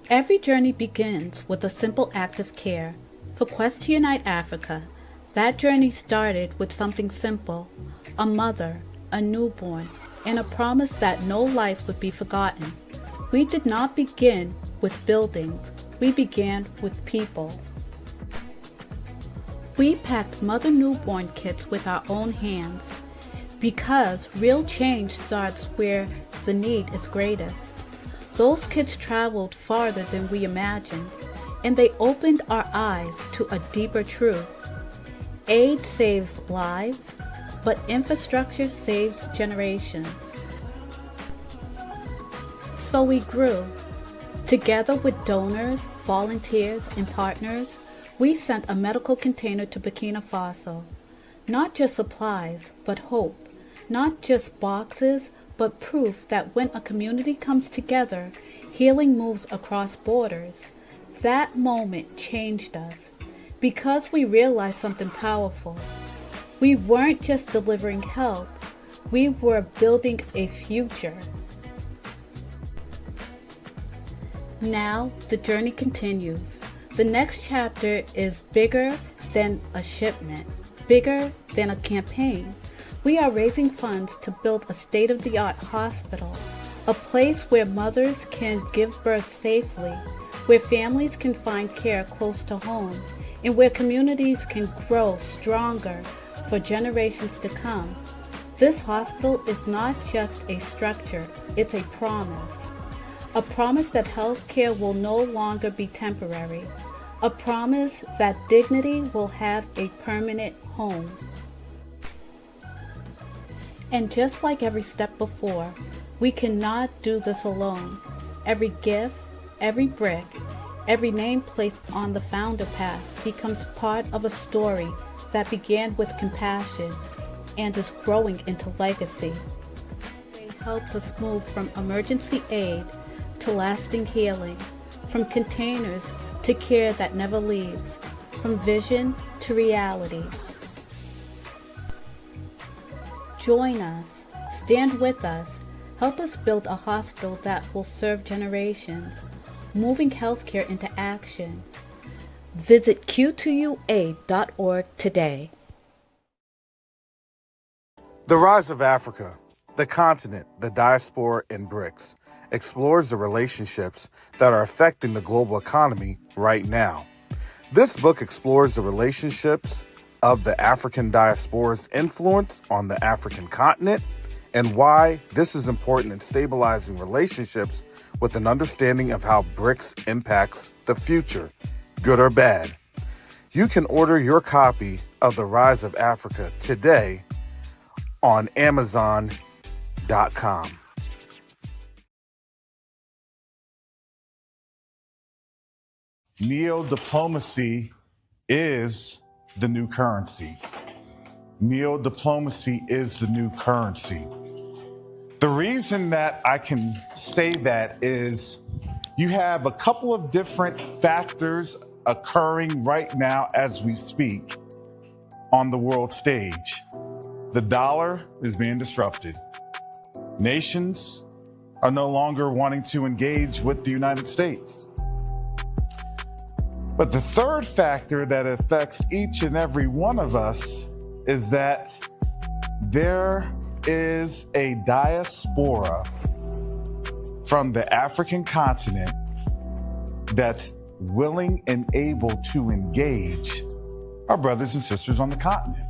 Every journey begins with a simple act of care. For Quest to Unite Africa, that journey started with something simple: a mother, a newborn, and a promise that no life would be forgotten. We did not begin with buildings, we began with people. We packed mother newborn kits with our own hands because real change starts where the need is greatest. Those kits traveled farther than we imagined, and they opened our eyes to a deeper truth. Aid saves lives, but infrastructure saves generations. So we grew. Together with donors, volunteers, and partners, we sent a medical container to Burkina Faso. Not just supplies, but hope. Not just boxes, but proof that when a community comes together, healing moves across borders. That moment changed us because we realized something powerful. We weren't just delivering help, we were building a future. Now, the journey continues. The next chapter is bigger than a shipment, bigger than a campaign. We are raising funds to build a state-of-the-art hospital, a place where mothers can give birth safely, where families can find care close to home, and where communities can grow stronger for generations to come. This hospital is not just a structure, it's a promise. A promise that healthcare will no longer be temporary. A promise that dignity will have a permanent home. And just like every step before, we cannot do this alone. Every gift, every brick, every name placed on the founder path becomes part of a story that began with compassion and is growing into legacy. It helps us move from emergency aid to lasting healing, from containers to care that never leaves, from vision to reality. Join us, stand with us, help us build a hospital that will serve generations, moving healthcare into action. Visit q2ua.org today. The Rise of Africa, the continent, the diaspora, and BRICS explores the relationships that are affecting the global economy right now. This book explores the relationships of the African diaspora's influence on the African continent and why this is important in stabilizing relationships with an understanding of how BRICS impacts the future, good or bad. You can order your copy of The Rise of Africa today on Amazon.com. Neo-diplomacy is the new currency. Neo-diplomacy is the new currency. The reason that I can say that is you have a couple of different factors occurring right now as we speak on the world stage. The dollar is being disrupted. Nations are no longer wanting to engage with the United States. But the third factor that affects each and every one of us is that there is a diaspora from the African continent that's willing and able to engage our brothers and sisters on the continent.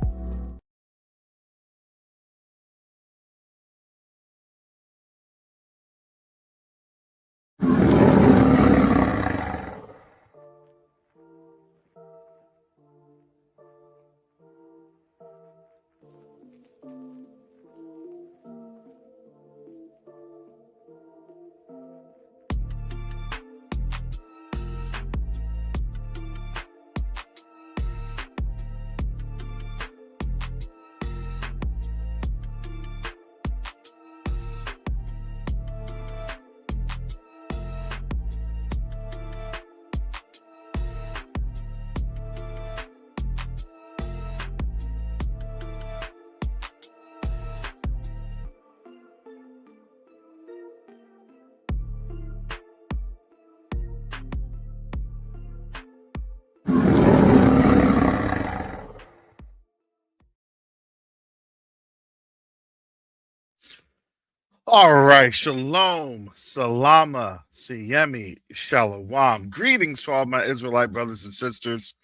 All right, shalom, salama, siyemi, shalom. Greetings to all my Israelite brothers and sisters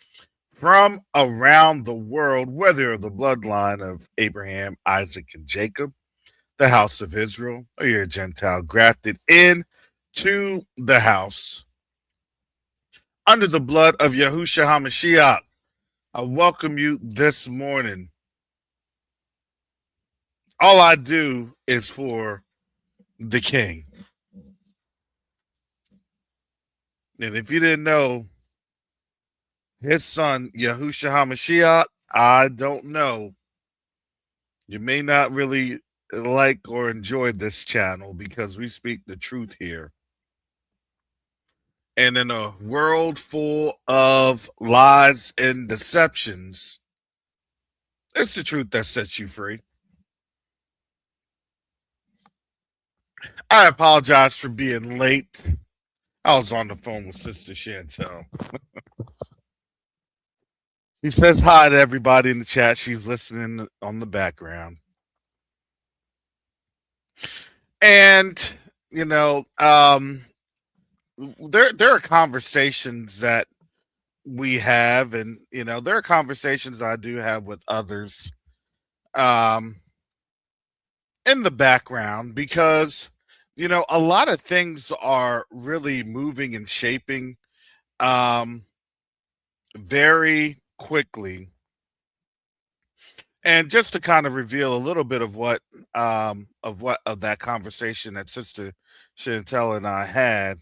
from around the world, whether you're the bloodline of Abraham, Isaac, and Jacob, the house of Israel, or you're a Gentile grafted in to the house under the blood of Yahushua HaMashiach. I welcome you this morning. All I do is for the King. And if you didn't know, his son, Yahushua HaMashiach, I don't know. You may not really like or enjoy this channel because we speak the truth here. And in a world full of lies and deceptions, it's the truth that sets you free. I apologize for being late. I was on the phone with Sister Chantel. She says hi to everybody in the chat. She's listening on the background. And, you know, there are conversations that we have, and there are conversations I do have with others um in the background because a lot of things are really moving and shaping um very quickly. And just to kind of reveal a little bit of what of that conversation that Sister Chantel and I had,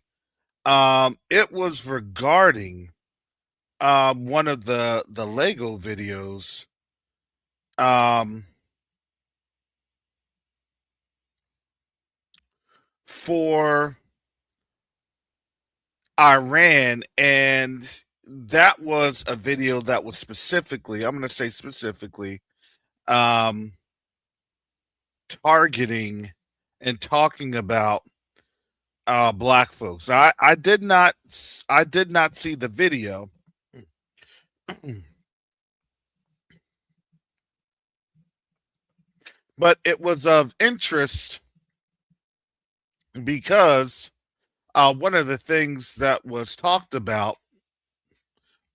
it was regarding one of the Lego videos um for Iran, and that was a video that was specifically, I'm going to say specifically, um targeting and talking about black folks. I did not see the video. But it was of interest because one of the things that was talked about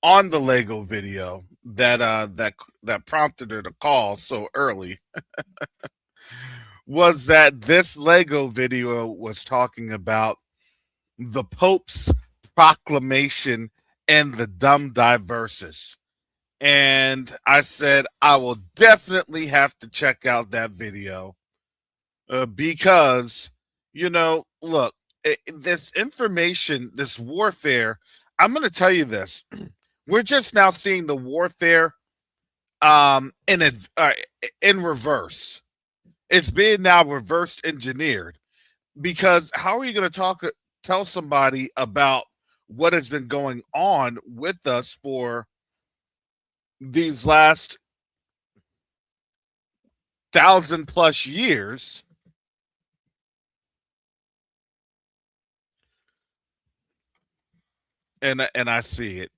on the Lego video that prompted her to call so early was that this Lego video was talking about the Pope's proclamation and the dumb diverses. And I said, I will definitely have to check out that video because, look, this information, this warfare, I'm going to tell you this. We're just now seeing the warfare in reverse. It's being now reverse engineered, because how are you going to tell somebody about what has been going on with us for these last 1,000+ years? And I see it.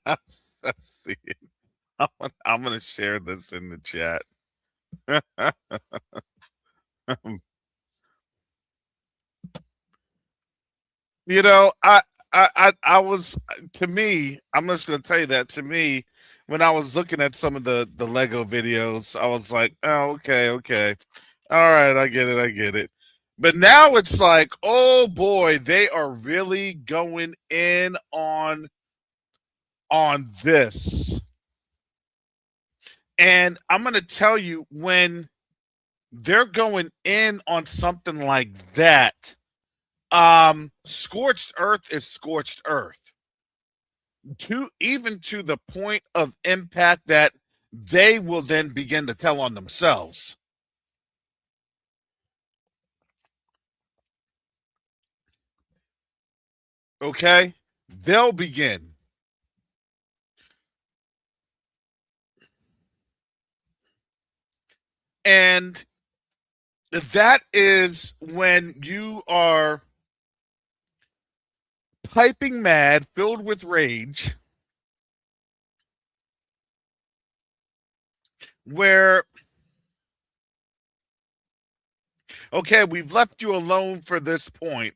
I see it. I'm going to share this in the chat. I was, to me, I'm just going to tell you that, to me, when I was looking at some of the Lego videos, I was like, oh, okay. All right, I get it. But now it's like, oh boy, they are really going in on this. And I'm going to tell you, when they're going in on something like that, scorched earth is scorched earth. Even to the point of impact that they will then begin to tell on themselves. Okay? They'll begin. And that is when you are piping mad, filled with rage, where Okay, we've left you alone for this point.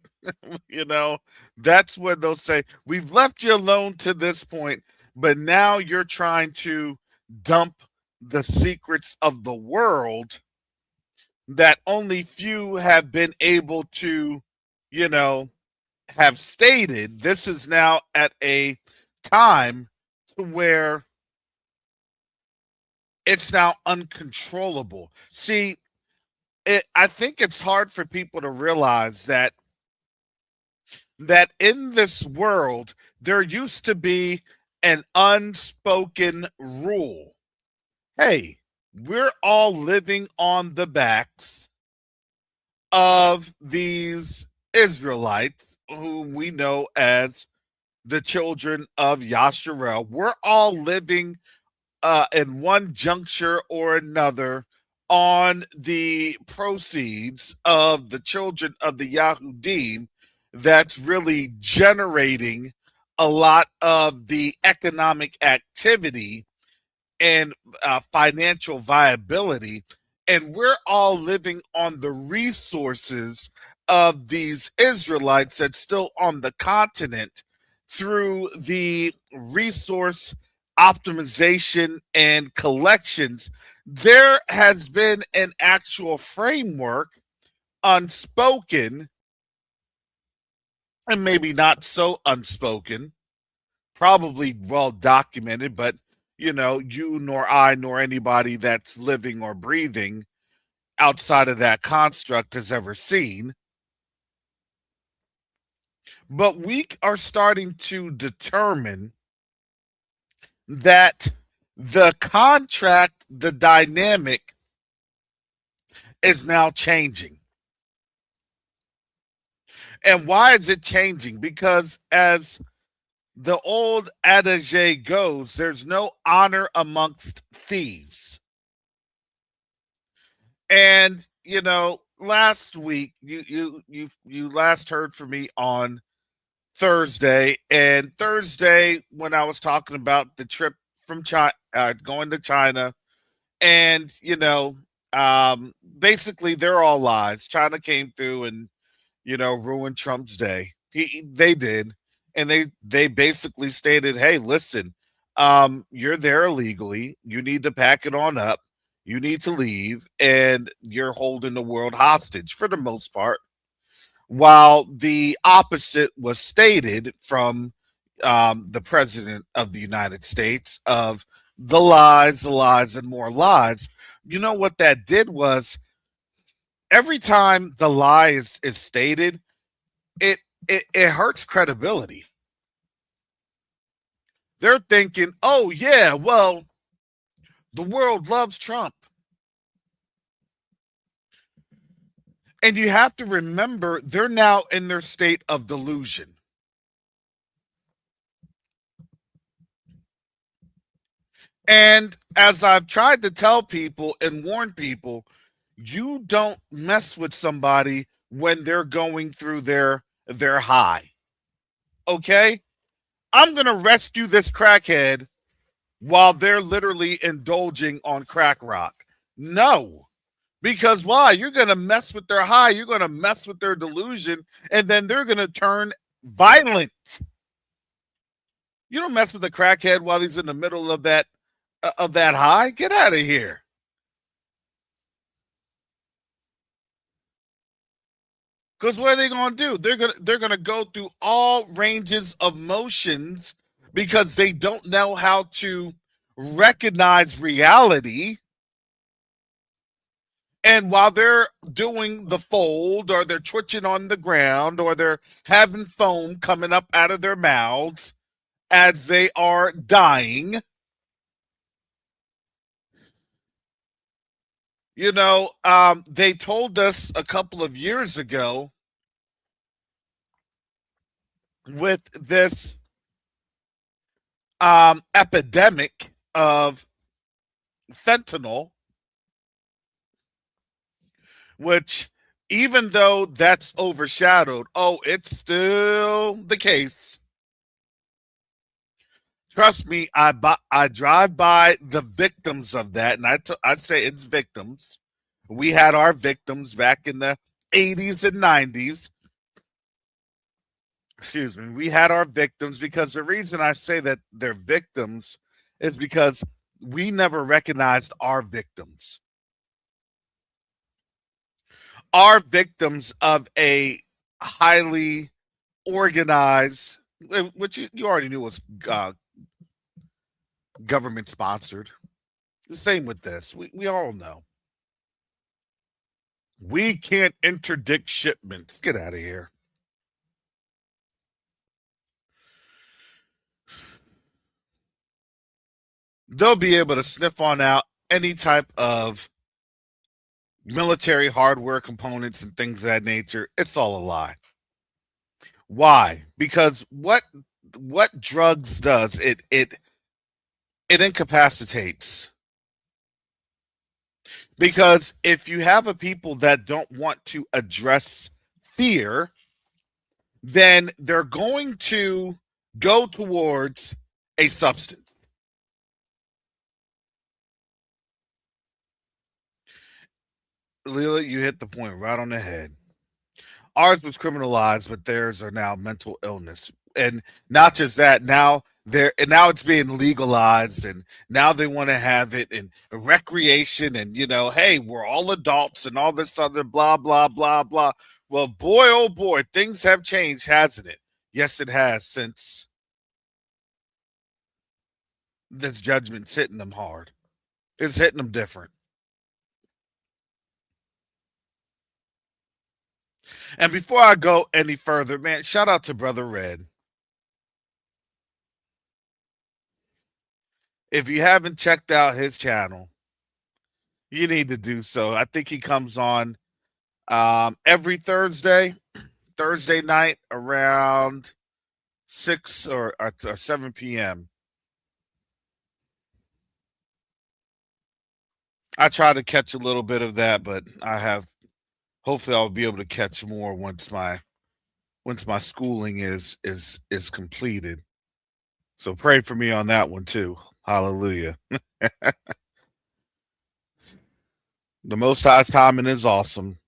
You know, that's what they'll say. We've left you alone to this point, but now you're trying to dump the secrets of the world that only few have been able to, you know, have stated. This is now at a time to where it's now uncontrollable. See, I think it's hard for people to realize that in this world there used to be an unspoken rule. Hey, we're all living on the backs of these Israelites, whom we know as the children of Yasharel. We're all living in one juncture or another on the proceeds of the children of the Yahudim that's really generating a lot of the economic activity and financial viability. And we're all living on the resources of these Israelites that's still on the continent through the resource optimization and collections. There has been an actual framework, unspoken, and maybe not so unspoken, probably well documented, but you nor I nor anybody that's living or breathing outside of that construct has ever seen. But we are starting to determine that the contract, the dynamic is now changing. And why is it changing? Because as the old adage goes, there's no honor amongst thieves. And last week you last heard from me on Thursday, and Thursday when I was talking about the trip from China, going to China, and basically they're all lies. China came through and ruined Trump's day. They did, and they basically stated, "Hey, listen, you're there illegally. You need to pack it on up. You need to leave, and you're holding the world hostage for the most part." While the opposite was stated from the president of the United States of the lies, and more lies. You know what that did was every time the lie is stated, it hurts credibility. They're thinking, oh, yeah, well, the world loves Trump. And you have to remember, they're now in their state of delusion. And as I've tried to tell people and warn people, you don't mess with somebody when they're going through their high. Okay? I'm going to rescue this crackhead while they're literally indulging on crack rock. No. Because why? You're going to mess with their high, you're going to mess with their delusion, and then they're going to turn violent. You don't mess with a crackhead while he's in the middle of that high. Get out of here. Because what are they going to do? They're going to go through all ranges of motions because they don't know how to recognize reality. And while they're doing the fold, or they're twitching on the ground, or they're having foam coming up out of their mouths as they are dying, they told us a couple of years ago with this epidemic of fentanyl, which even though that's overshadowed, it's still the case. Trust me, I drive by the victims of that, and I'd say it's victims. We had our victims back in the 80s and 90s, excuse me, we had our victims, because the reason I say that they're victims is because we never recognized our victims. Our victims of a highly organized, which you already knew was government sponsored. The same with this. We all know. We can't interdict shipments. Get out of here. They'll be able to sniff on out any type of military hardware components and things of that nature. It's all a lie. Why? Because what drugs does, it incapacitates. Because if you have a people that don't want to address fear, then they're going to go towards a substance. Leela, you hit the point right on the head. Ours was criminalized, but theirs are now mental illness. And not just that, now it's being legalized, and now they want to have it in recreation, and hey, we're all adults and all this other blah blah blah blah. Well, boy, oh boy, things have changed, hasn't it? Yes, it has, since this judgment's hitting them hard. It's hitting them different. And before I go any further, man, shout out to Brother Red. If you haven't checked out his channel, you need to do so. I think he comes on every Thursday night around 6 or 7 p.m. I try to catch a little bit of that, but hopefully I'll be able to catch more once my schooling is completed. So pray for me on that one too. Hallelujah. The Most High's timing is awesome.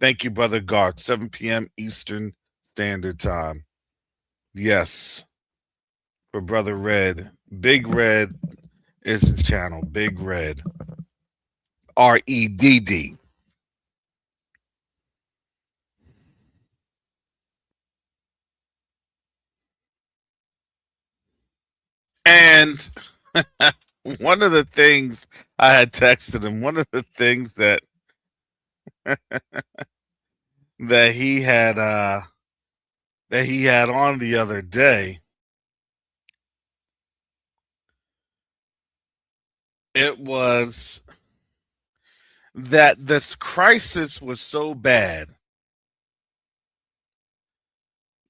Thank you, Brother Garth. 7 p.m. Eastern Standard Time. Yes. For Brother Red. Big Red is his channel. Big Red. REDD. And one of the things I had texted him, one of the things that that he had on the other day, it was that this crisis was so bad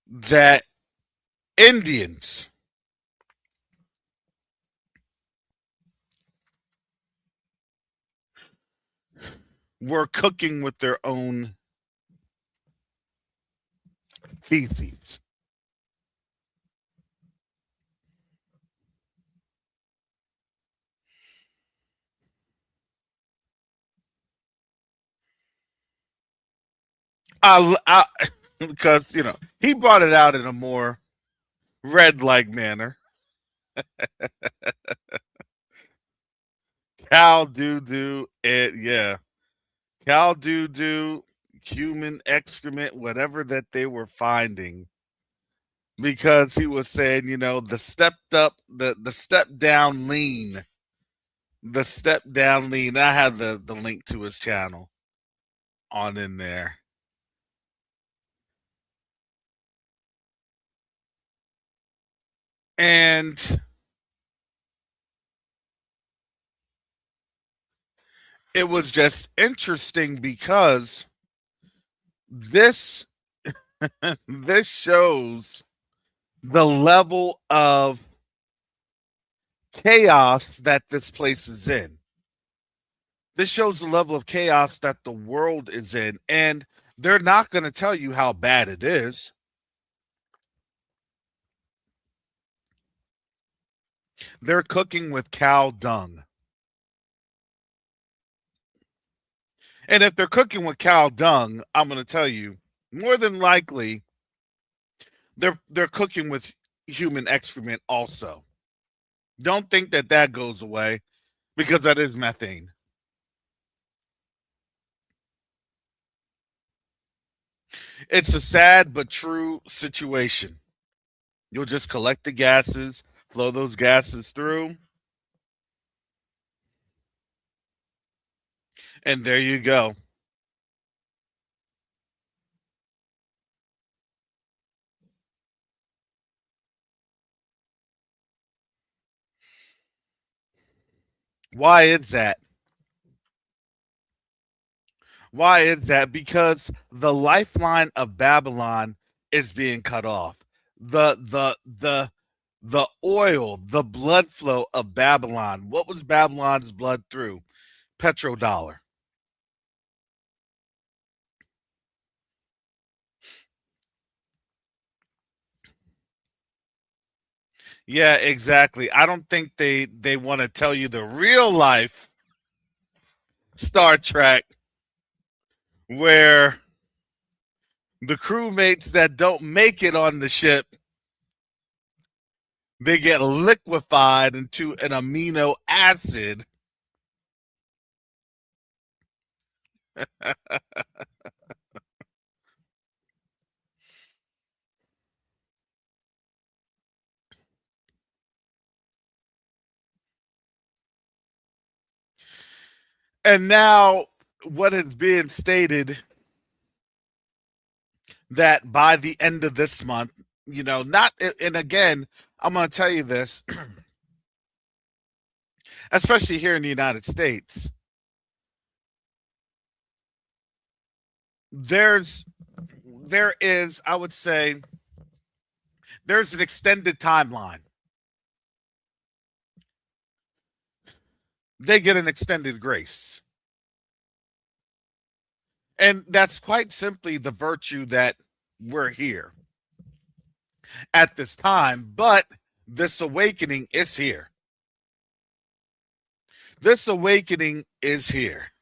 that Indians were cooking with their own feces. Because he brought it out in a more red-like manner. Cow doo doo, yeah, cow doo doo, human excrement, whatever that they were finding. Because he was saying, the stepped up, the step down lean, the step down lean. I have the link to his channel on in there. And it was just interesting because this this shows the level of chaos that this place is in. This shows the level of chaos that the world is in, and they're not going to tell you how bad it is. They're cooking with cow dung. And if they're cooking with cow dung, I'm going to tell you, more than likely, they're cooking with human excrement also. Don't think that that goes away because that is methane. It's a sad but true situation. You'll just collect the gases, flow those gases through, and there you go. Why is that? Why is that? Because the lifeline of Babylon is being cut off. The oil, the blood flow of Babylon. What was Babylon's blood through? Petrodollar. Yeah, exactly. I don't think they want to tell you the real life Star Trek where the crewmates that don't make it on the ship, they get liquefied into an amino acid. And now what is being stated that by the end of this month, not, and again, I'm going to tell you this, especially here in the United States, there's, there is, I would say, there's an extended timeline. They get an extended grace. And that's quite simply the virtue that we're here at this time. But this awakening is here. This awakening is here.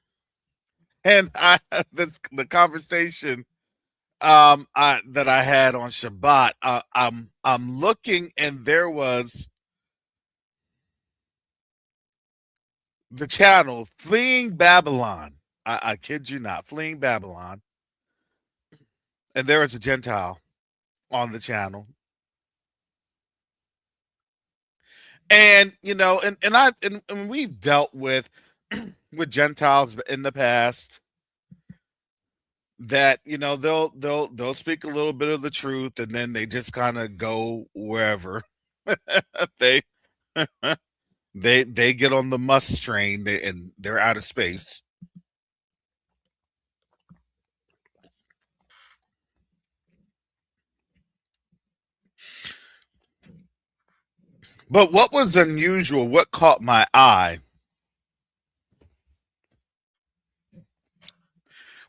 And the conversation that I had on Shabbat, I'm looking, and there was the channel Fleeing Babylon. I kid you not, Fleeing Babylon. And there was a Gentile on the channel. And and we've dealt with Gentiles in the past that they'll speak a little bit of the truth and then they just kind of go wherever they they get on the must train and they're out of space. But what was unusual, what caught my eye,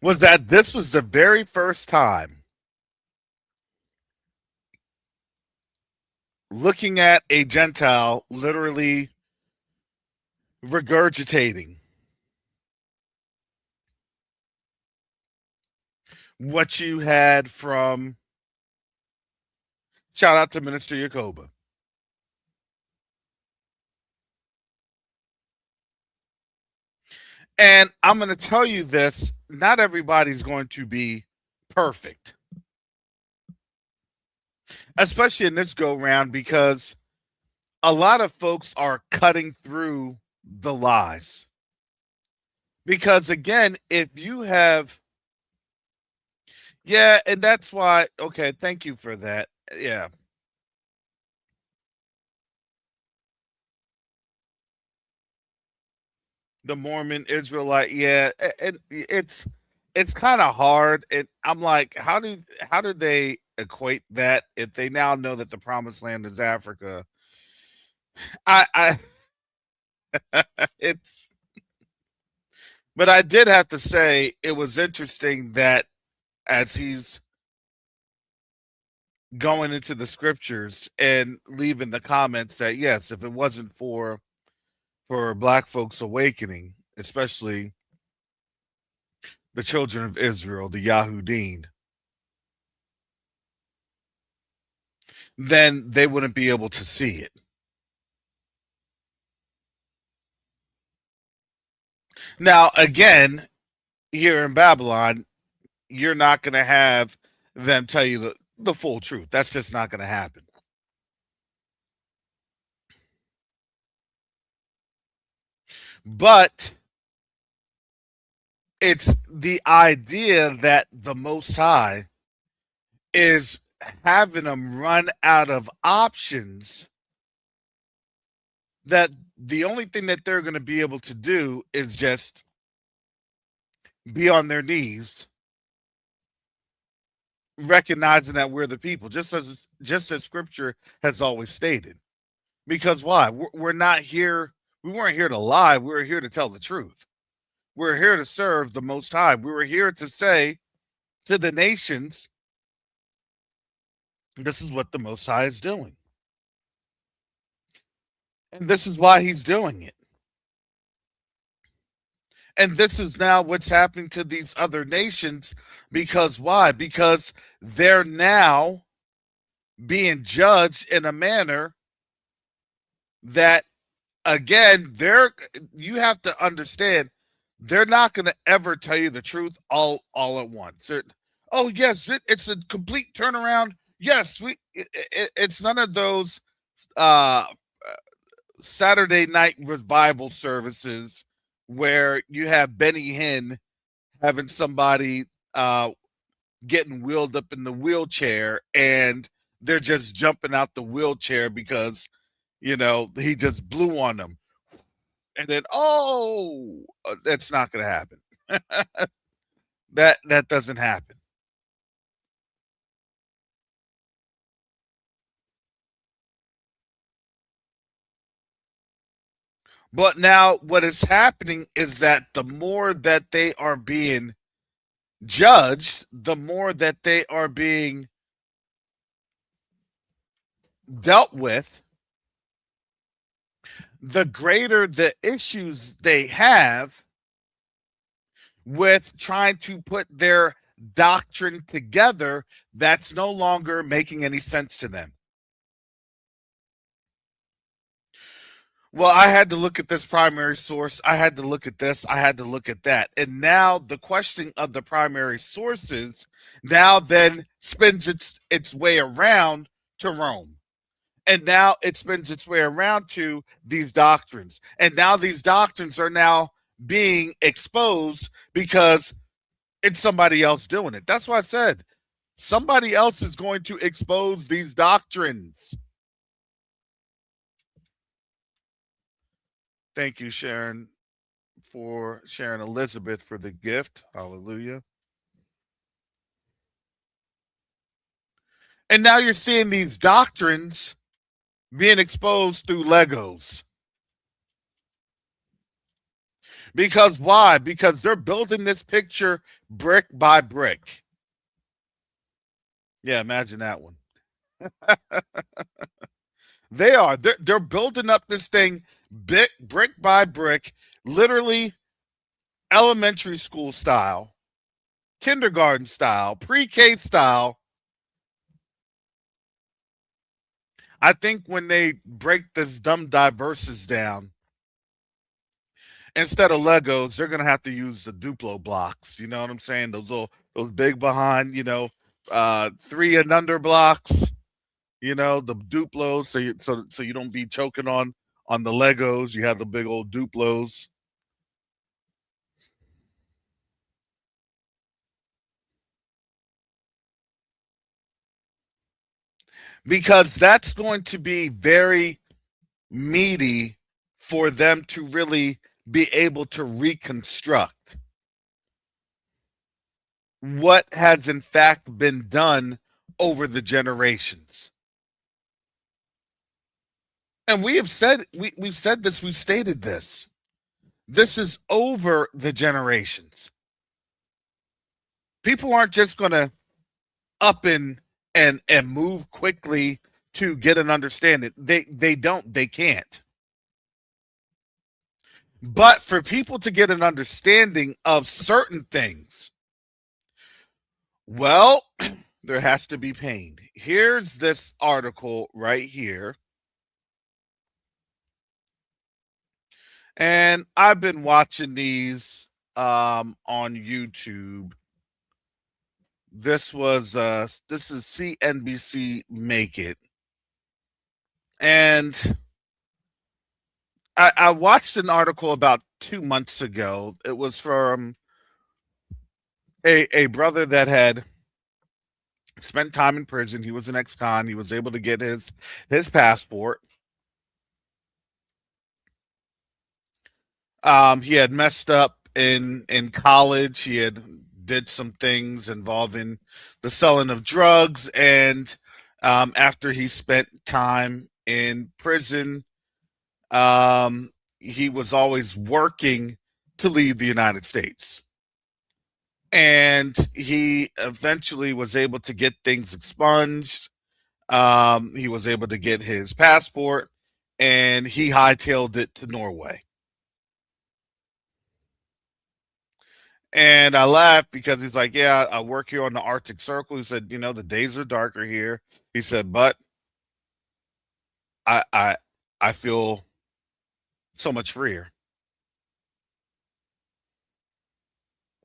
was that this was the very first time looking at a Gentile literally regurgitating what you had from, shout out to Minister Yakoba. And I'm going to tell you this, not everybody's going to be perfect, especially in this go round, because a lot of folks are cutting through the lies. Because again, if you have, yeah, and that's why, okay, thank you for that. Yeah. The Mormon Israelite, yeah, and it's kind of hard. And I'm like, how do they equate that if they now know that the promised land is Africa? I it's, but I did have to say it was interesting that as he's going into the scriptures and leaving the comments that yes, if it wasn't for black folks awakening, especially the children of Israel, the Yahudim, then they wouldn't be able to see it. Now, again, here in Babylon, you're not going to have them tell you the full truth. That's just not going to happen. But it's the idea that the Most High is having them run out of options, that the only thing that they're going to be able to do is just be on their knees, recognizing that we're the people, just as scripture has always stated. Because why? We're not here, we weren't here to lie, we were here to tell the truth. We're here to serve the Most High. We were here to say to the nations, this is what the Most High is doing. And this is why he's doing it. And this is now what's happening to these other nations. Because why? Because they're now being judged in a manner that, again, you have to understand, they're not going to ever tell you the truth all at once. Oh, yes, it's a complete turnaround. Yes, it's none of those Saturday night revival services where you have Benny Hinn having somebody getting wheeled up in the wheelchair and they're just jumping out the wheelchair because, he just blew on them. And then, that's not going to happen. That doesn't happen. But now what is happening is that the more that they are being judged, the more that they are being dealt with, the greater the issues they have with trying to put their doctrine together that's no longer making any sense to them. Well, I had to look at this primary source. I had to look at this. I had to look at that. And now the question of the primary sources now then spins its way around to Rome. And now it spins its way around to these doctrines. And now these doctrines are now being exposed because it's somebody else doing it. That's why I said somebody else is going to expose these doctrines. Thank you, Sharon, for sharing Elizabeth for the gift. Hallelujah. And now you're seeing these doctrines being exposed through Legos. Because why? Because they're building this picture brick by brick. Yeah, imagine that one. They are. They're building up this thing brick by brick, literally elementary school style, kindergarten style, pre-K style. I think when they break this dumb diverses down, instead of Legos, they're gonna have to use the Duplo blocks. You know what I'm saying? Those big behind, 3 and under blocks. The Duplos, so you don't be choking on the Legos. You have the big old Duplos. Because that's going to be very meaty for them to really be able to reconstruct what has in fact been done over the generations. And we've said this, we've stated this. This is over the generations. People aren't just going to up and move quickly to get an understanding. They can't. But for people to get an understanding of certain things, well, there has to be pain. Here's this article right here. And I've been watching these on YouTube. This is CNBC Make It. And I watched an article about 2 months ago. It was from a brother that had spent time in prison. He was an ex-con. He was able to get his passport. He had messed up in college. He had did some things involving the selling of drugs, and after he spent time in prison, he was always working to leave the United States. And he eventually was able to get things expunged. He was able to get his passport, and he hightailed it to Norway. And I laughed because he's like, yeah, I work here on the Arctic Circle. He said, the days are darker here. He said, but I feel so much freer.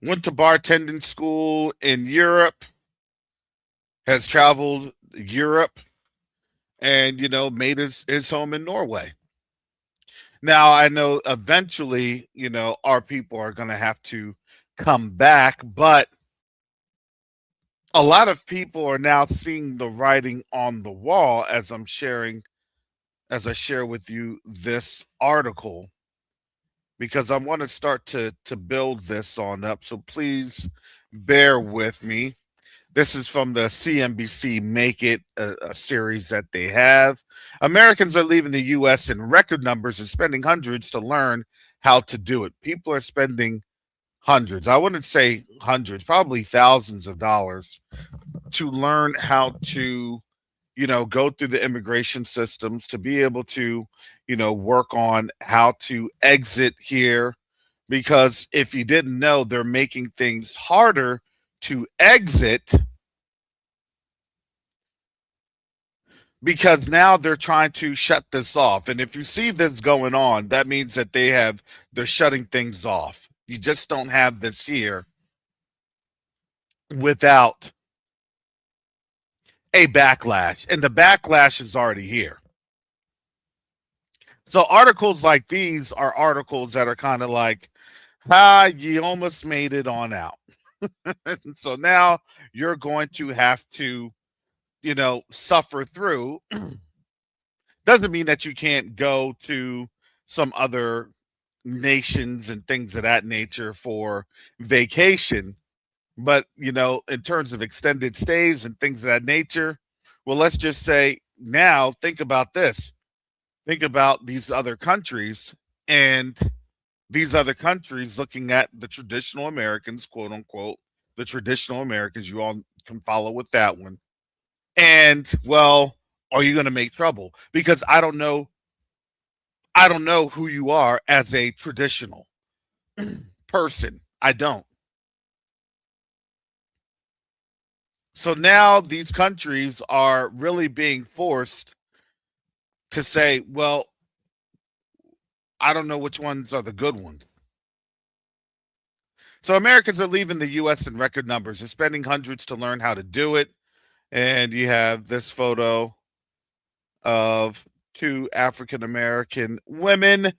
Went to bartending school in Europe, has traveled Europe, and, made his home in Norway. Now, I know eventually, our people are going to have to come back, but a lot of people are now seeing the writing on the wall as I share with you this article, because I want to start to build this on up. So please bear with me. This is from the CNBC Make It, a series that they have. Americans are leaving the U.S. in record numbers and spending hundreds to learn how to do it. People are spending hundreds. I wouldn't say hundreds, probably thousands of dollars to learn how to, go through the immigration systems, to be able to, work on how to exit here. Because if you didn't know, they're making things harder to exit, because now they're trying to shut this off. And if you see this going on, that means that they're shutting things off. You just don't have this here without a backlash. And the backlash is already here. So articles like these are articles that are kind of like, you almost made it on out. So now you're going to have to, suffer through. Doesn't mean that you can't go to some other nations and things of that nature for vacation. But, in terms of extended stays and things of that nature, well, let's just say now think about this. Think about these other countries, and these other countries looking at the traditional Americans, quote unquote, the traditional Americans. You all can follow with that one. And, well, are you going to make trouble? Because I don't know who you are as a traditional person. I don't. So now these countries are really being forced to say, well, I don't know which ones are the good ones. So Americans are leaving the U.S. in record numbers. They're spending hundreds to learn how to do it. And you have this photo of two African-American women,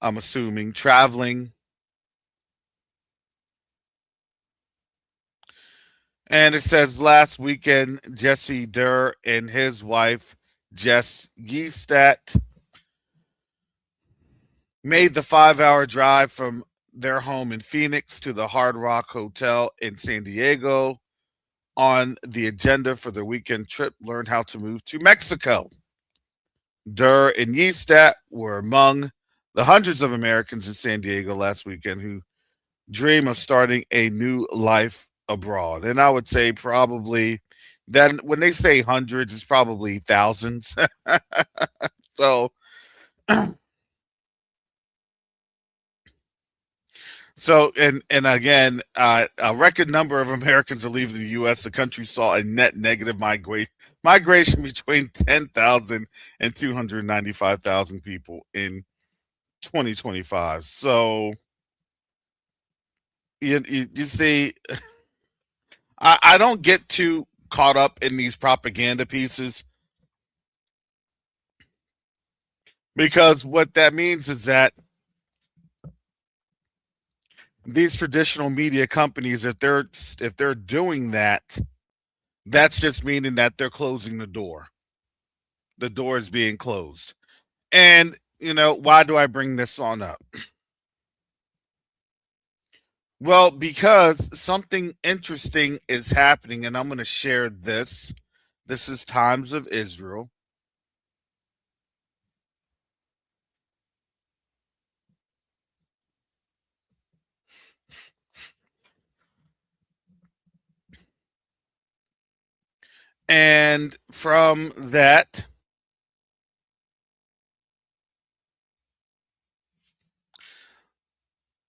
I'm assuming, traveling. And it says last weekend, Jesse Durr and his wife, Jess Yeestat, made the 5-hour drive from their home in Phoenix to the Hard Rock Hotel in San Diego. On the agenda for their weekend trip, learn how to move to Mexico. Durr and Yeestat were among the hundreds of Americans in San Diego last weekend who dream of starting a new life abroad. And I would say probably that when they say hundreds, it's probably thousands. So So, and again, a record number of Americans are leaving the U.S. The country saw a net negative migration between 10,000 and 295,000 people in 2025. So, you see, I don't get too caught up in these propaganda pieces because what that means is that these traditional media companies, if they're doing that, that's just meaning that they're closing the door. The door is being closed. And why do I bring this on up? Well, because something interesting is happening, and I'm going to share this. This is Times of Israel. And from that,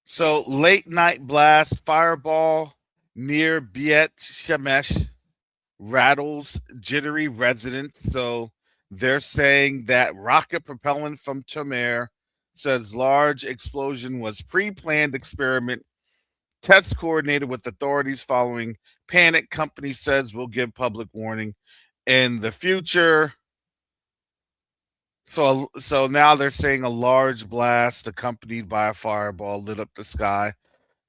so late night blast, fireball near Beit Shemesh rattles jittery residents. So they're saying that rocket propellant from Tomer says large explosion was pre-planned experiment test coordinated with authorities following panic. Company says will give public warning in the future. So now they're saying a large blast accompanied by a fireball lit up the sky.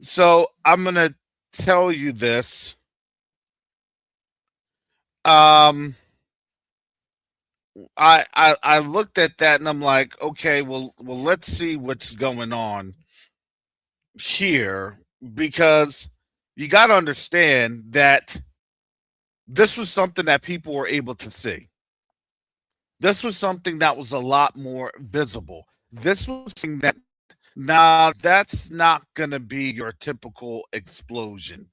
So I'm gonna tell you this. Um, I looked at that and I'm like, okay, well, let's see what's going on here because you got to understand that this was something that people were able to see. This was something that was a lot more visible. This was something that now that's not going to be your typical explosion.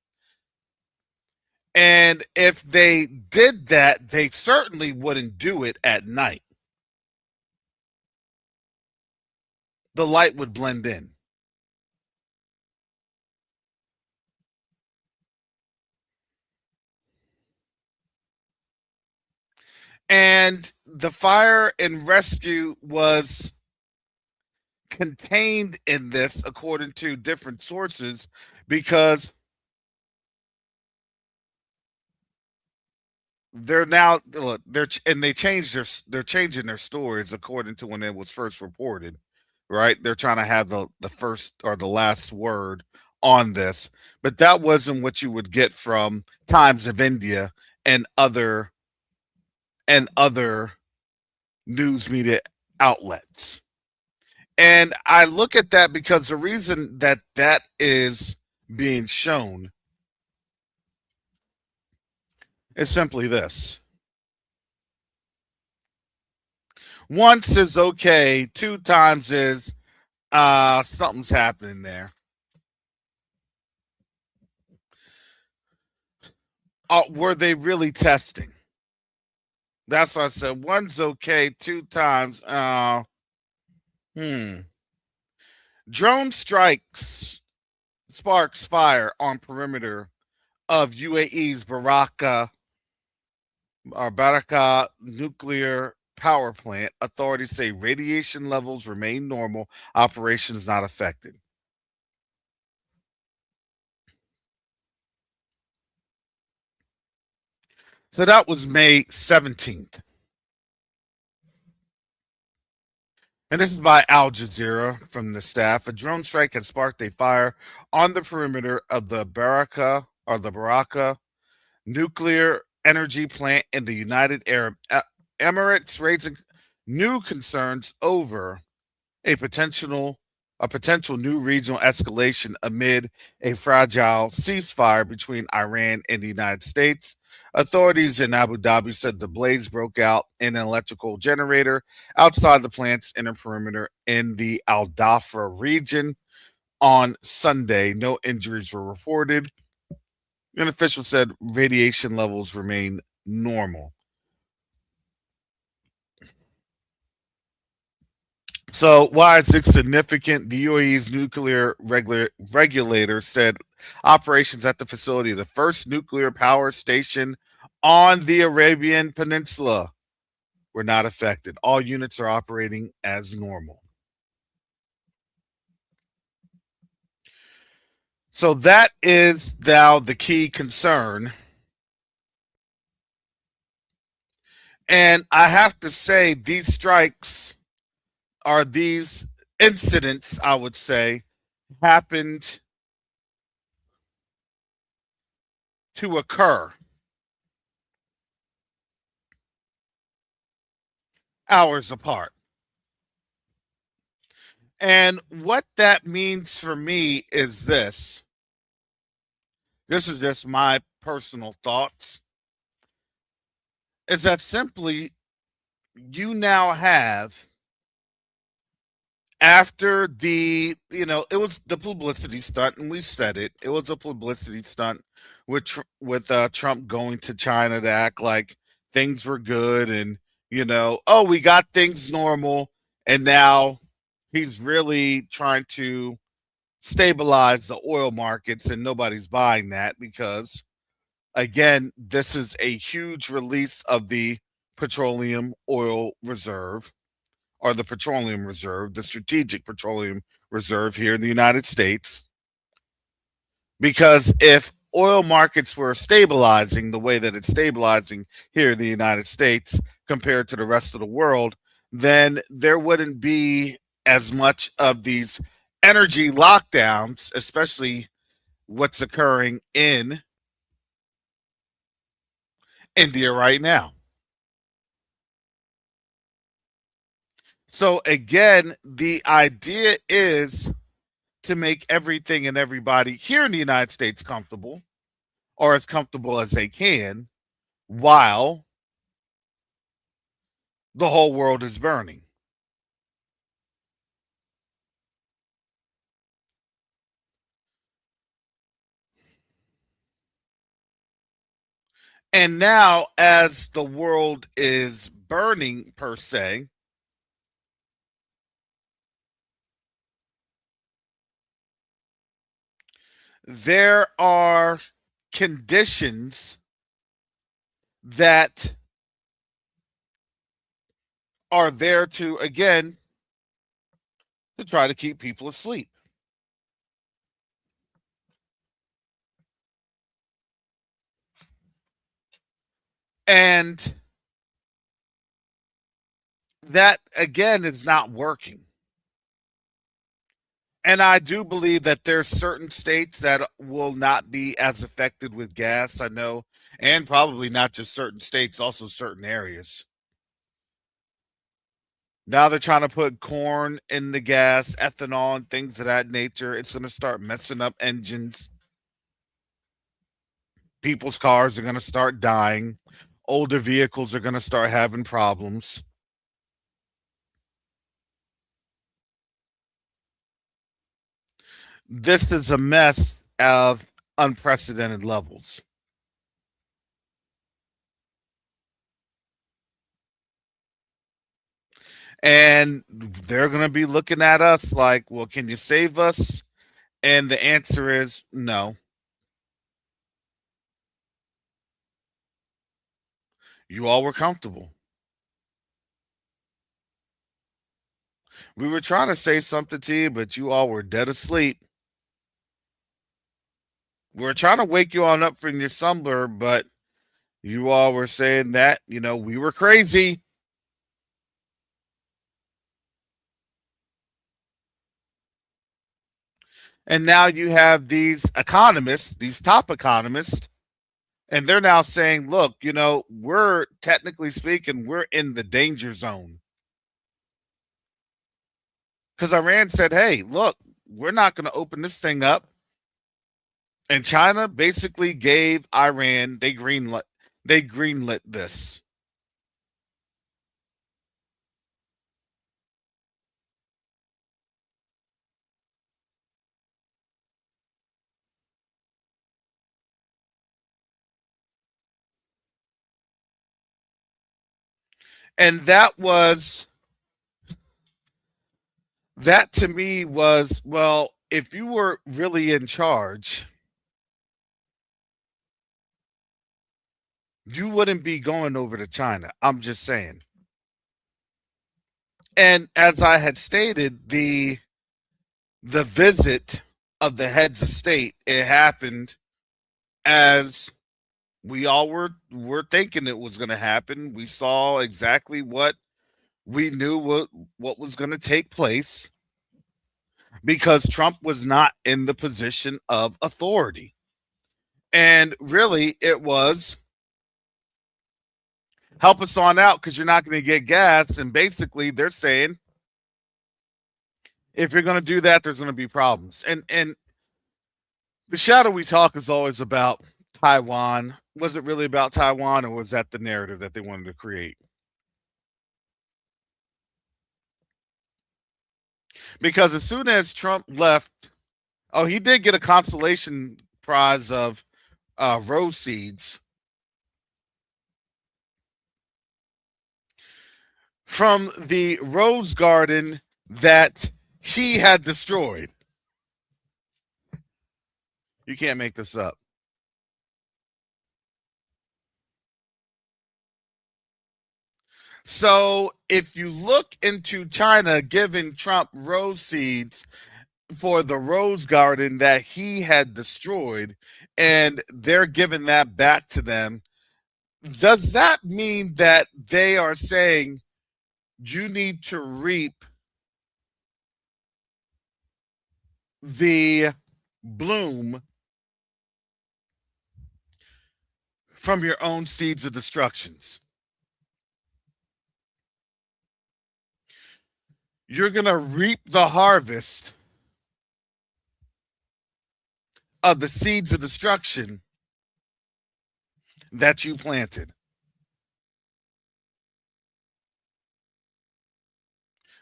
And if they did that, they certainly wouldn't do it at night. The light would blend in. And the fire and rescue was contained in this, according to different sources, because they're now look, they're and they changed they're changing their stories according to when it was first reported, right? They're trying to have the first or the last word on this, but that wasn't what you would get from Times of India and other news media outlets. And I look at that because the reason that that is being shown is simply this. Once is okay, two times is something's happening there. Were they really testing? That's what I said. One's okay, two times. Hmm. Drone strikes sparks fire on perimeter of UAE's Baraka nuclear power plant. Authorities say radiation levels remain normal. Operations not affected. So that was May 17th. And this is by Al Jazeera from the staff. A drone strike had sparked a fire on the perimeter of the Baraka nuclear energy plant in the United Arab Emirates, raising new concerns over a potential new regional escalation amid a fragile ceasefire between Iran and the United States. Authorities in Abu Dhabi said the blaze broke out in an electrical generator outside the plant's inner perimeter in the Al Dhafra region on Sunday. No injuries were reported. An official said radiation levels remain normal. So, why is it significant? The UAE's regulator said operations at the facility, the first nuclear power station on the Arabian Peninsula, were not affected. All units are operating as normal. So, that is now the key concern. And I have to say, these strikes are these incidents, I would say, happened to occur hours apart. And what that means for me is this. This is just my personal thoughts. Is that simply you now have, after it was the publicity stunt, and we said it was a publicity stunt with Trump going to China to act like things were good, and oh, we got things normal, and now he's really trying to stabilize the oil markets, and nobody's buying that because, again, this is a huge release of the petroleum oil reserve, or the petroleum reserve, the strategic petroleum reserve here in the United States. Because if oil markets were stabilizing the way that it's stabilizing here in the United States compared to the rest of the world, then there wouldn't be as much of these energy lockdowns, especially what's occurring in India right now. So again, the idea is to make everything and everybody here in the United States comfortable, or as comfortable as they can, while the whole world is burning. And now, as the world is burning, per se, there are conditions that are there to, again, to try to keep people asleep. And that, again, is not working. And I do believe that there's certain states that will not be as affected with gas. I know, and probably not just certain states, also certain areas. Now they're trying to put corn in the gas, ethanol, and things of that nature. It's going to start messing up engines. People's cars are going to start dying. Older vehicles are going to start having problems. This is a mess of unprecedented levels. And they're going to be looking at us like, well, can you save us? And the answer is no. You all were comfortable. We were trying to say something to you, but you all were dead asleep. We were trying to wake you all up from your slumber, but you all were saying that, we were crazy. And now you have these economists, these top economists, and they're now saying, look, we're technically speaking, we're in the danger zone. Because Iran said, hey, look, we're not going to open this thing up. And China basically gave Iran, they greenlit this. And that was That to me was, well, if you were really in charge, you wouldn't be going over to China. I'm just saying. And as I had stated, the visit of the heads of state, it happened as we all were thinking it was going to happen. We saw exactly what we knew what was going to take place because Trump was not in the position of authority. And really it was help us on out because you're not going to get gas. And basically they're saying if you're going to do that, there's going to be problems. And the shadowy talk is always about Taiwan. Was it really about Taiwan, or was that the narrative that they wanted to create? Because as soon as Trump left, oh, he did get a consolation prize of rose seeds from the rose garden that he had destroyed. You can't make this up. So if you look into China giving Trump rose seeds for the rose garden that he had destroyed, and they're giving that back to them, does that mean that they are saying you need to reap the bloom from your own seeds of destructions? You're going to reap the harvest of the seeds of destruction that you planted.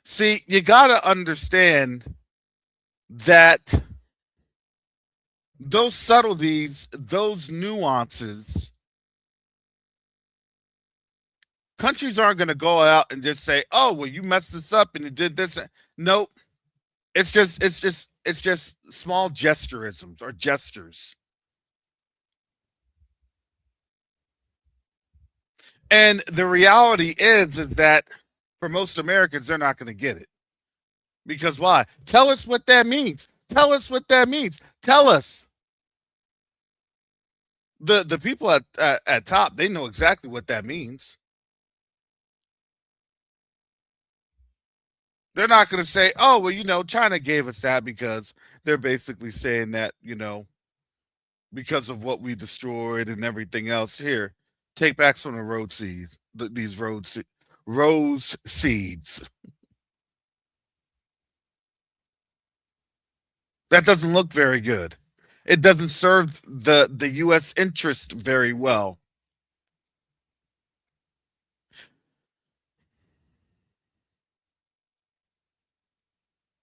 See, you got to understand that those subtleties, those nuances, countries aren't going to go out and just say, "Oh, well, you messed this up and you did this." Nope. It's just small gesturisms or gestures. And the reality is that for most Americans, they're not going to get it. Because why? Tell us what that means. Tell us what that means. Tell us. The people at top, they know exactly what that means. They're not going to say, "Oh, well, China gave us that," because they're basically saying that, because of what we destroyed and everything else. Here, take back some of the road seeds, these rose seeds. That doesn't look very good. It doesn't serve the U.S. interest very well.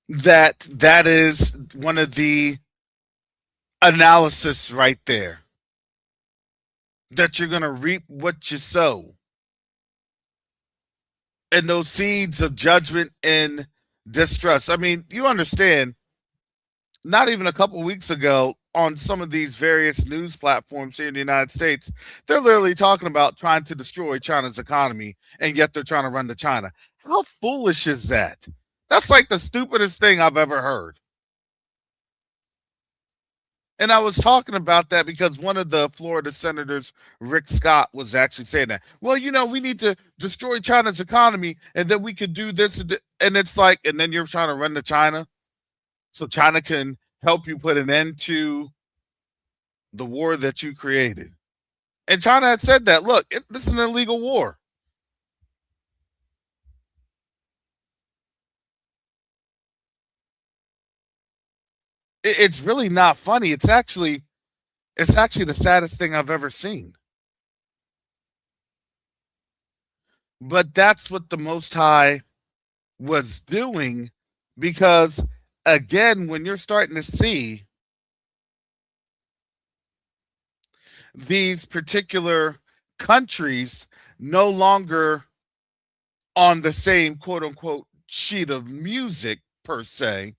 That is one of the analysis right there. That you're going to reap what you sow. And those seeds of judgment and distrust. I mean, you understand, not even a couple weeks ago on some of these various news platforms here in the United States, they're literally talking about trying to destroy China's economy, and yet they're trying to run to China. How foolish is that? That's like the stupidest thing I've ever heard. And I was talking about that because one of the Florida senators, Rick Scott, was actually saying that. Well, we need to destroy China's economy and then we could do this. And it's like, and then you're trying to run to China so China can help you put an end to the war that you created. And China had said that, look, this is an illegal war. It's really not funny. It's actually the saddest thing I've ever seen. But that's what the Most High was doing, because again, when you're starting to see these particular countries no longer on the same quote unquote sheet of music, per se.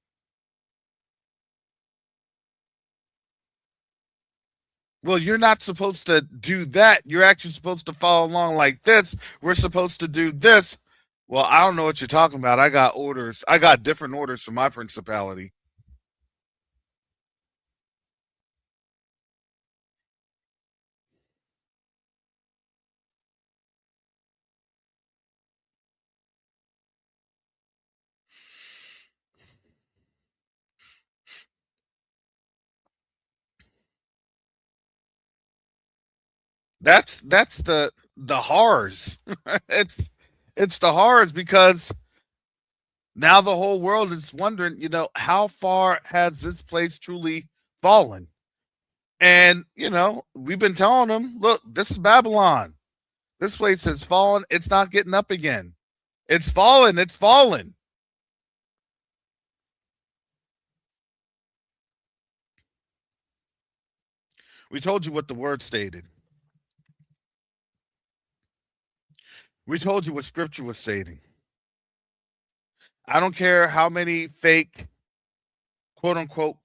Well, you're not supposed to do that. You're actually supposed to follow along like this. We're supposed to do this. Well, I don't know what you're talking about. I got orders. I got different orders from my principality. That's the horrors. it's it's the horrors because now the whole world is wondering, how far has this place truly fallen? And, we've been telling them, look, this is Babylon. This place has fallen. It's not getting up again. It's fallen. It's fallen. We told you what the word stated. We told you what scripture was stating. I don't care how many fake, quote unquote,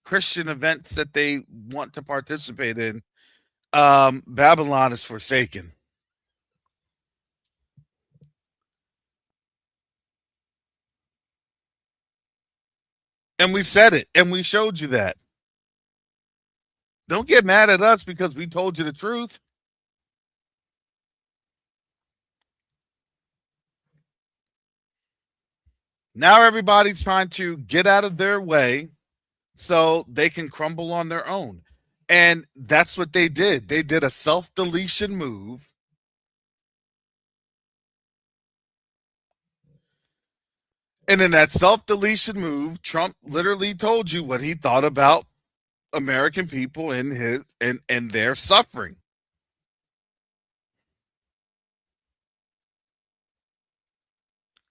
Christian events that they want to participate in. Babylon is forsaken. And we said it and we showed you that. Don't get mad at us because we told you the truth. Now everybody's trying to get out of their way so they can crumble on their own. And that's what they did. They did a self deletion move. And in that self deletion move, Trump literally told you what he thought about American people and and their suffering.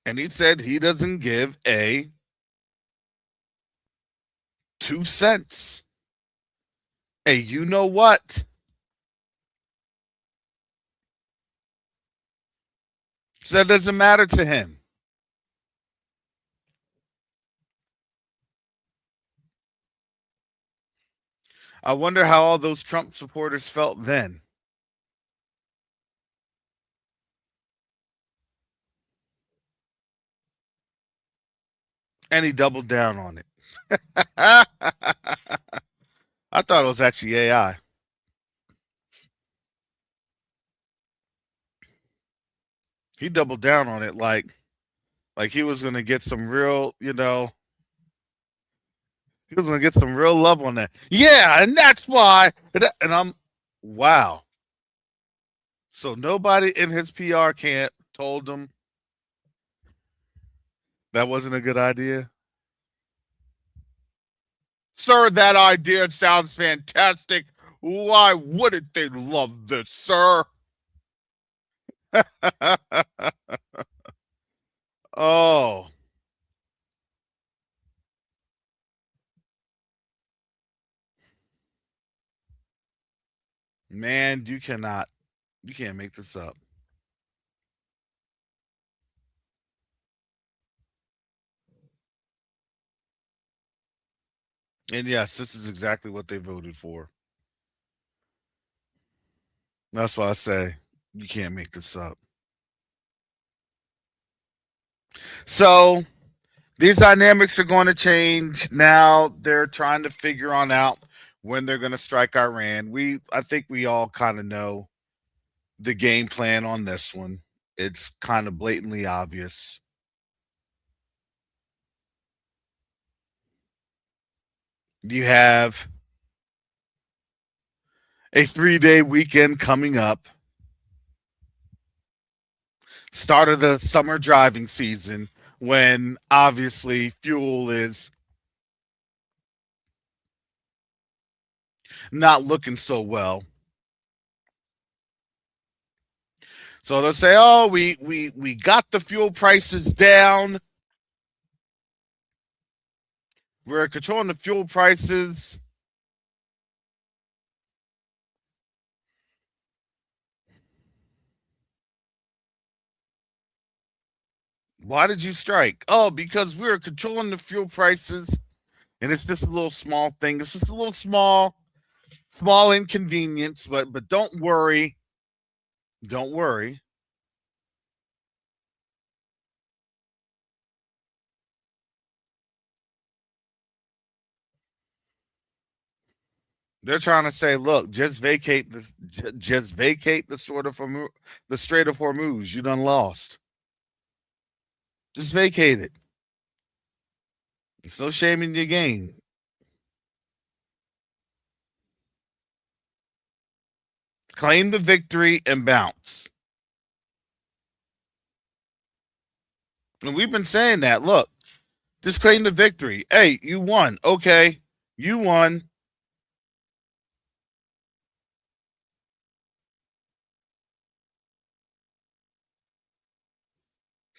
And he said he doesn't give a 2 cents. A you know what? So that doesn't matter to him. I wonder how all those Trump supporters felt then. And he doubled down on it. I thought it was actually AI. He doubled down on it like he was gonna get some real, he was gonna get some real love on that. Yeah, and that's why. And I'm wow. So nobody in his PR camp told him that wasn't a good idea. Sir, that idea sounds fantastic. Why wouldn't they love this, sir? Oh, man, you can't make this up. And yes, this is exactly what they voted for. That's why I say you can't make this up. So these dynamics are going to change. Now they're trying to figure on out when they're going to strike Iran. I think we all kind of know the game plan on this one. It's kind of blatantly obvious. You have a 3-day weekend coming up, start of the summer driving season, when obviously fuel is not looking so well. So they'll say, "Oh, we got the fuel prices down. We're controlling the fuel prices." Why did you strike? Oh, because we were controlling the fuel prices, and it's just a little small thing. It's just a little small inconvenience, but don't worry. Don't worry. They're trying to say, look, just vacate the Strait of Hormuz. You done lost. Just vacate it. It's no shame in your game. Claim the victory and bounce. And we've been saying that. Look, just claim the victory. Hey, you won. Okay, you won.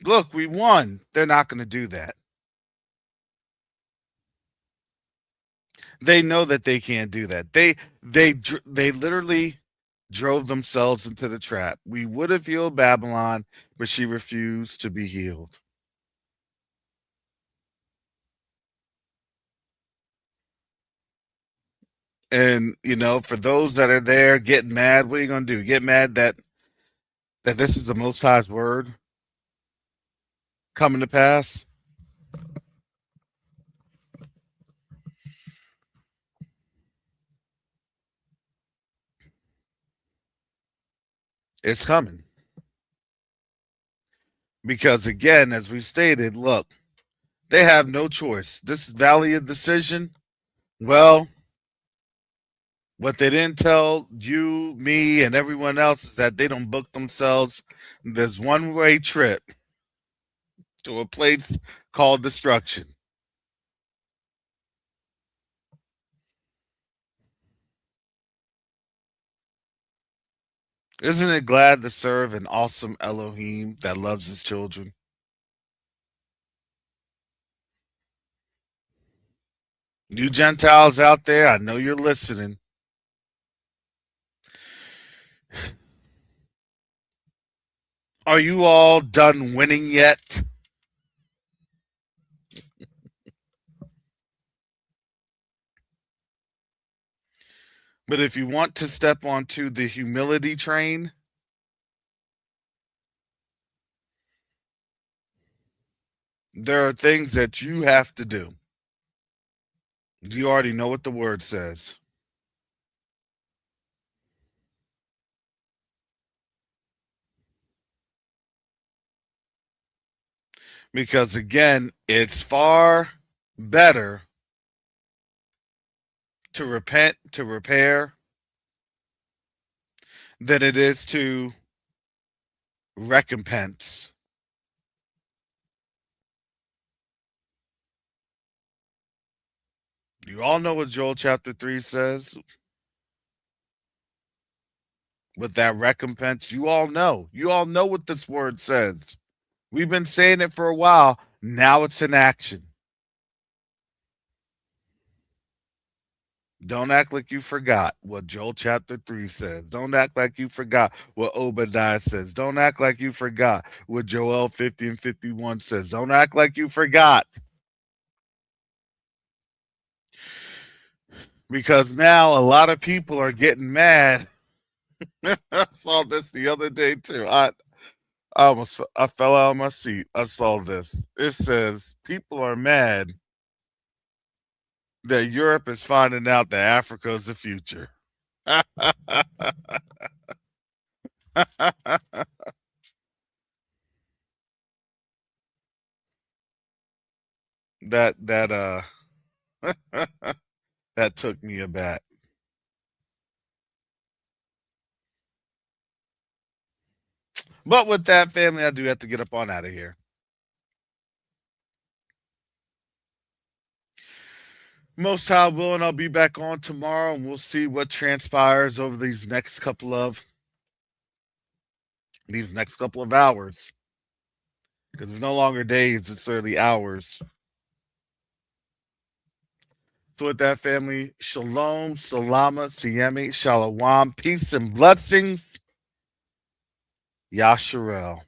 Look, we won. They're not going to do that. They know that they can't do that. They literally drove themselves into the trap. We would have healed Babylon, but she refused to be healed. And for those that are there getting mad, what are you going to do? Get mad that this is the Most High's word coming to pass? It's coming. Because again, as we stated, look, they have no choice. This Valley of Decision, well, what they didn't tell you, me, and everyone else is that they don't book themselves this one-way trip to a place called destruction. Isn't it glad to serve an awesome Elohim that loves his children? You Gentiles out there, I know you're listening. Are you all done winning yet? But if you want to step onto the humility train, there are things that you have to do. You already know what the word says. Because again, it's far better to repent, to repair, than it is to recompense. You all know what Joel chapter 3 says. With that recompense, you all know. You all know what this word says. We've been saying it for a while. Now it's in action. Don't act like you forgot what Joel chapter 3 says. Don't act like you forgot what Obadiah says. Don't act like you forgot what Joel 50 and 51 says. Don't act like you forgot. Because now a lot of people are getting mad. I saw this the other day too. I fell out of my seat. I saw this. It says people are mad that Europe is finding out that Africa is the future. that that took me aback. But with that, family, I do have to get up on out of here. Most High willing, I'll be back on tomorrow, and we'll see what transpires over these next couple of hours. Because it's no longer days; it's literally hours. So with that, family, shalom, salama, siyemi, shalom, peace and blessings. Yasharel.